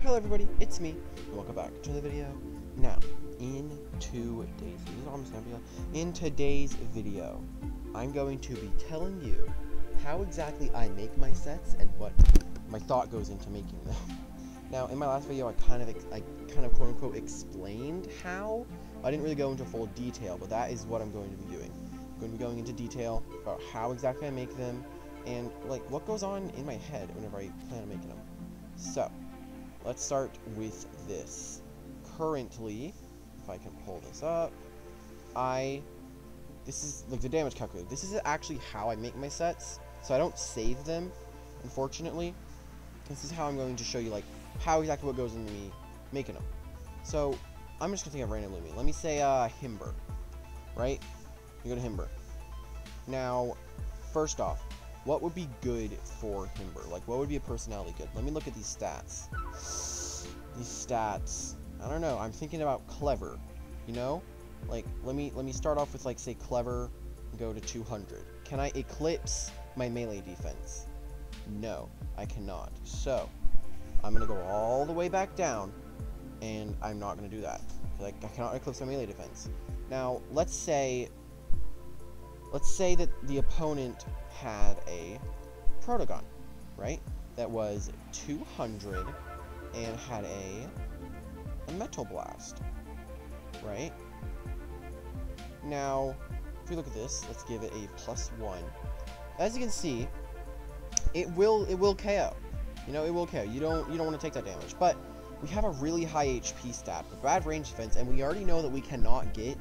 Hello everybody, it's me, and welcome back to the video. Now, in today's video, I'm going to be telling you how exactly I make my sets and what my thought goes into making them. Now, in my last video, I kind of quote-unquote explained how. I didn't really go into full detail, but that is what I'm going to be doing. I'm going to be going into detail about how exactly I make them, and like what goes on in my head whenever I plan on making them. So, let's start with this. Currently, if I can pull this up, this is like the damage calculator. This is actually how I make my sets, so I don't save them, unfortunately. This is how I'm going to show you like how exactly what goes into me making them. So, I'm just gonna think of random Loomian. Let me say Himber, right? You go to Himber. Now, first off, what would be good for Himber? Like, what would be a personality good? Let me look at these stats. These stats. I don't know. I'm thinking about clever. You know, like let me start off with like say clever, and go to 200. Can I eclipse my melee defense? No, I cannot. So I'm gonna go all the way back down, and I'm not gonna do that. Like I cannot eclipse my melee defense. Now let's say that the opponent had a Protogon, right? That was 200 and had a Metal Blast, right? Now, if we look at this, let's give it a +1. As you can see, it will KO. You know, it will KO. You don't want to take that damage. But we have a really high HP stat, a bad range defense, and we already know that we cannot get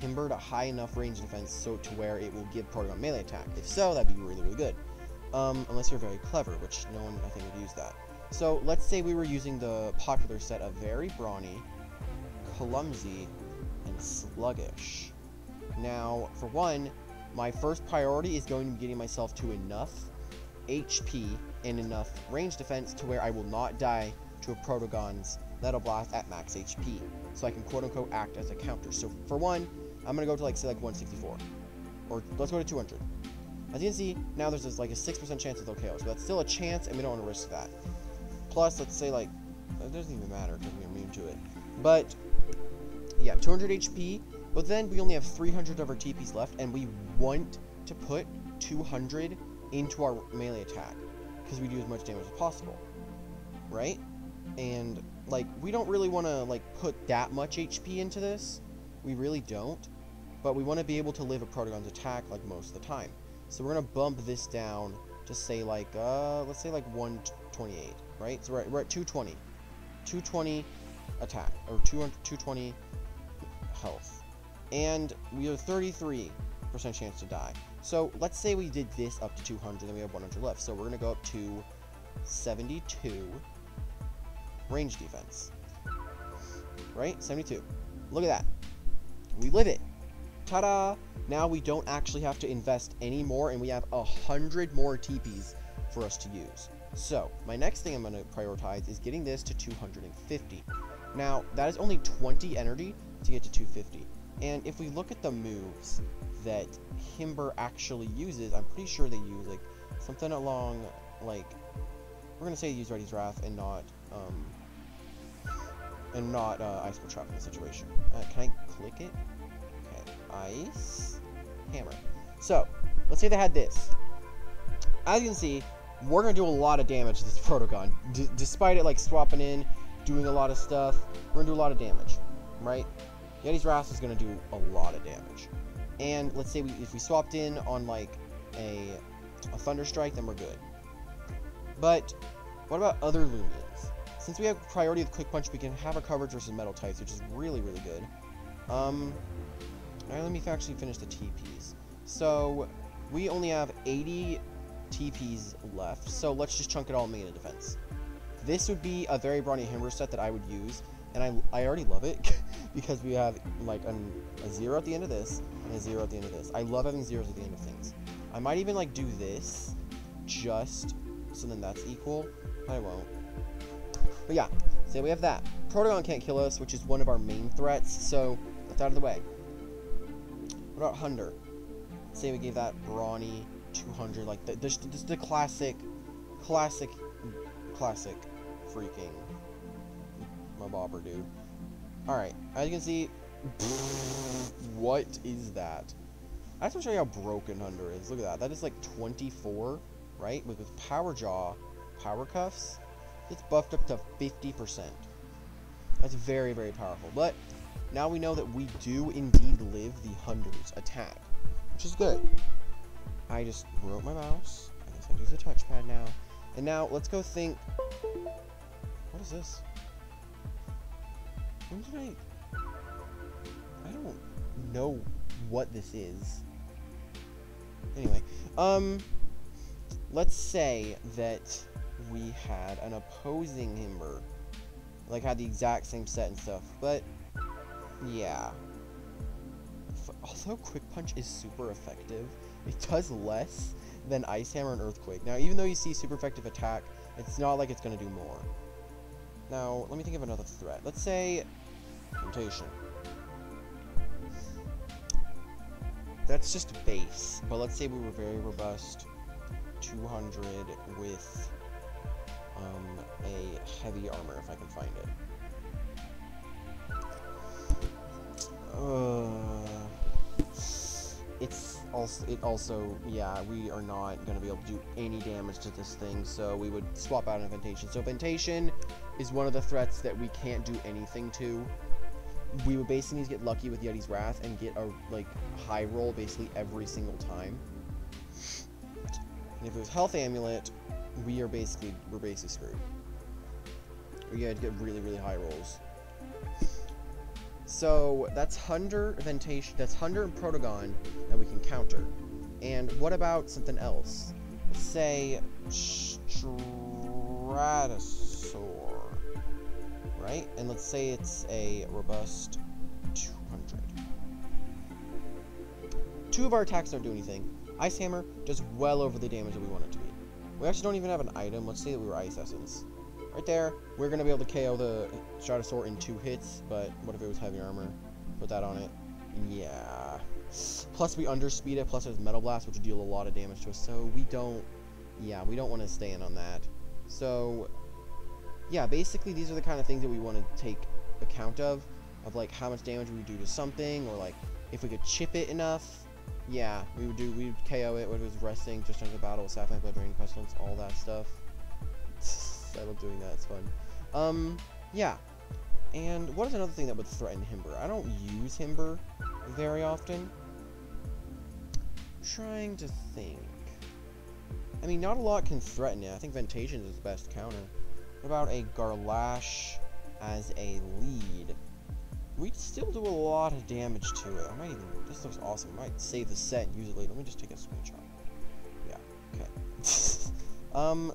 Himber to high enough range defense so to where it will give Protogon melee attack. If so, that'd be really, really good. Unless you're very clever, which no one I think would use that. So let's say we were using the popular set of very brawny, clumsy, and sluggish. Now, for one, my first priority is going to be getting myself to enough HP and enough range defense to where I will not die to a Protogon's Metal Blast at max HP. So I can quote-unquote act as a counter. So for one, I'm going to go to like, say like 164. Or let's go to 200. As you can see, now there's this, like a 6% chance that they'll KO. So that's still a chance, and we don't want to risk that. Plus, let's say like, it doesn't even matter because we're immune to it. But, yeah, 200 HP, but then we only have 300 of our TPs left, and we want to put 200 into our melee attack, because we do as much damage as possible, right? And, like, we don't really want to, like, put that much HP into this. We really don't. But we want to be able to live a Protogon's attack, like, most of the time. So we're going to bump this down to, say, like, let's say, like, 128, right? So we're at 220. 220 attack, or 220 health. And we have a 33% chance to die. So let's say we did this up to 200, then we have 100 left. So we're going to go up to 72 range defense. Right? 72. Look at that. We live it. Ta-da! Now we don't actually have to invest any more, and we have 100 more TPs for us to use. So, my next thing I'm going to prioritize is getting this to 250. Now, that is only 20 energy to get to 250. And if we look at the moves that Himber actually uses, I'm pretty sure they use, like, something along, like, we're going to say use Ready's Wrath and not Ice Trap in this situation. Can I click it? Okay, Ice Hammer. So, let's say they had this. As you can see, we're going to do a lot of damage to this Protogon. Despite it, like, swapping in, doing a lot of stuff, we're going to do a lot of damage, right? Yeti's Wrath is going to do a lot of damage. And let's say if we swapped in on, like, a Thunder Strike, then we're good. But, what about other Loomians? Since we have priority with Quick Punch, we can have our coverage versus metal types, which is really, really good. Alright, let me actually finish the TPs. So, we only have 80 TPs left, so let's just chunk it all in melee defense. This would be a very brawny Himber set that I would use, and I already love it, because we have, like, a 0 at the end of this, and a 0 at the end of this. I love having zeros at the end of things. I might even, like, do this, just so then that's equal. I won't. But yeah, say we have that. Protogon can't kill us, which is one of our main threats, so that's out of the way. What about Hunder? Say we gave that brawny 200, like the classic freaking my bopper, dude. Alright, as you can see, what is that? I just want to show you how broken Hunter is. Look at that. That is like 24, right? With Power Jaw, Power Cuffs, it's buffed up to 50%. That's very, very powerful. But now we know that we do indeed live the Hunter's attack, which is good. I just wrote my mouse. I guess I use a touchpad now. And now let's go think. What is this? When did I don't know what this is. Anyway, let's say that we had an opposing Himber, like had the exact same set and stuff, but yeah. Although Quick Punch is super effective, it does less than Ice Hammer and Earthquake. Now, even though you see super effective attack, it's not like it's gonna do more. Now, let me think of another threat. Let's say Temptation. That's just base, but let's say we were very robust, 200 with a heavy armor if I can find it. It also, yeah, we are not going to be able to do any damage to this thing, so we would swap out an Ventation. So Ventation is one of the threats that we can't do anything to. We would basically need to get lucky with Yeti's Wrath and get a, like, high roll basically every single time. And if it was Health Amulet, we're basically screwed. We had to get really, really high rolls. So that's Hunter, Ventation, that's Hunter and Protogon that we can counter. And what about something else? Let's say Stratosaur, right? And let's say it's a robust 200. Two of our attacks don't do anything. Ice Hammer does well over the damage that we want it to be. We actually don't even have an item. Let's say that we were Ice Essence. Right there, we're going to be able to KO the Stratosaur in 2 hits, but what if it was heavy armor? Put that on it. Yeah. Plus we underspeed it, plus there's Metal Blast, which would deal a lot of damage to us, so we don't want to stay in on that. So, yeah, basically these are the kind of things that we want to take account of like how much damage we would do to something, or like if we could chip it enough. Yeah, we would KO it when it was resting, just under the battle with Sapphire, Blood Drain, Pestilence, all that stuff. I love doing that, it's fun. Yeah. And what is another thing that would threaten Himber? I don't use Himber very often. I'm trying to think. I mean, not a lot can threaten it. I think Ventation is its best counter. What about a Garlash as a lead? We'd still do a lot of damage to it. I might even, this looks awesome. I might save the set and use it later. Let me just take a screenshot. Yeah, okay.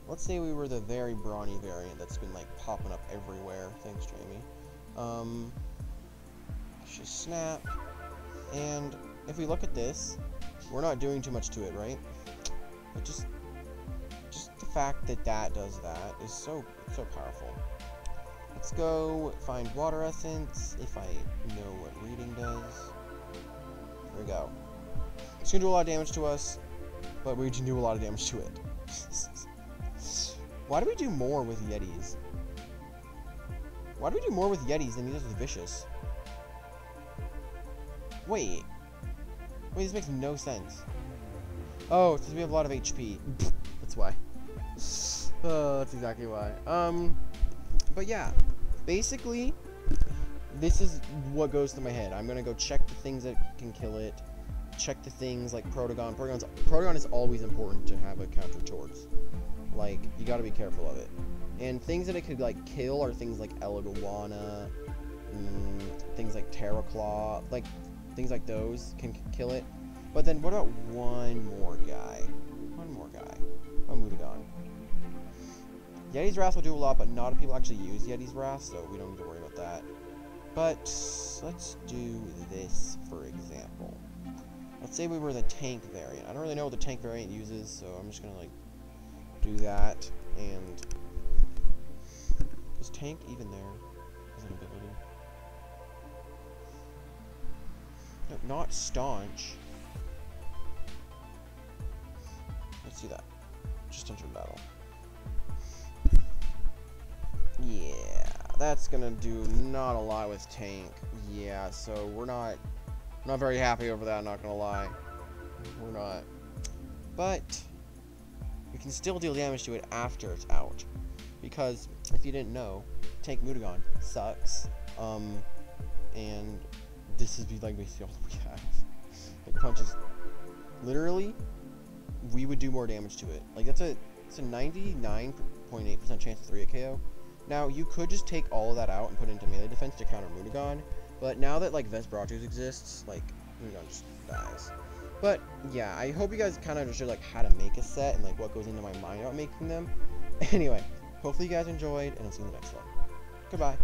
Let's say we were the very brawny variant that's been, like, popping up everywhere. Thanks, Jamie. Just snap. And if we look at this, we're not doing too much to it, right? But just the fact that that does that is so powerful. Let's go find Water Essence, if I know what reading does. There we go. It's gonna do a lot of damage to us, but we can do a lot of damage to it. Why do we do more with Yetis? Why do we do more with Yetis than he does with Vicious? Wait, this makes no sense. Oh, it's because we have a lot of HP. That's why. Oh, that's exactly why. But yeah, basically, this is what goes through my head. I'm gonna go check the things that can kill it, check the things like Protogon. Protogon is always important to have a counter towards. Like, you gotta be careful of it. And things that it could, like, kill are things like Elagawana, things like Terraclaw, like, things like those can kill it. But then what about one more guy? Mudagon. Yeti's Wrath will do a lot, but not a lot of people actually use Yeti's Wrath, so we don't need to worry about that. But let's do this, for example. Let's say we were the tank variant. I don't really know what the tank variant uses, so I'm just gonna, like, do that. And is tank even there as an ability? No, not staunch. Let's do that. Just enter battle. Yeah, that's gonna do not a lot with tank. Yeah, so we're not very happy over that, not gonna lie. We're not. But we can still deal damage to it after it's out. Because if you didn't know, tank Mutagon sucks. And this is like basically all we have. Like punches. Literally, we would do more damage to it. Like it's a 99.8% chance of 3-hit KO. Now you could just take all of that out and put it into melee defense to counter Mutagon, but now that like Vesbratus exists, like Mutagon just dies. But yeah, I hope you guys kind of understood like how to make a set and like what goes into my mind about making them. Anyway, hopefully you guys enjoyed, and I'll see you in the next one. Goodbye.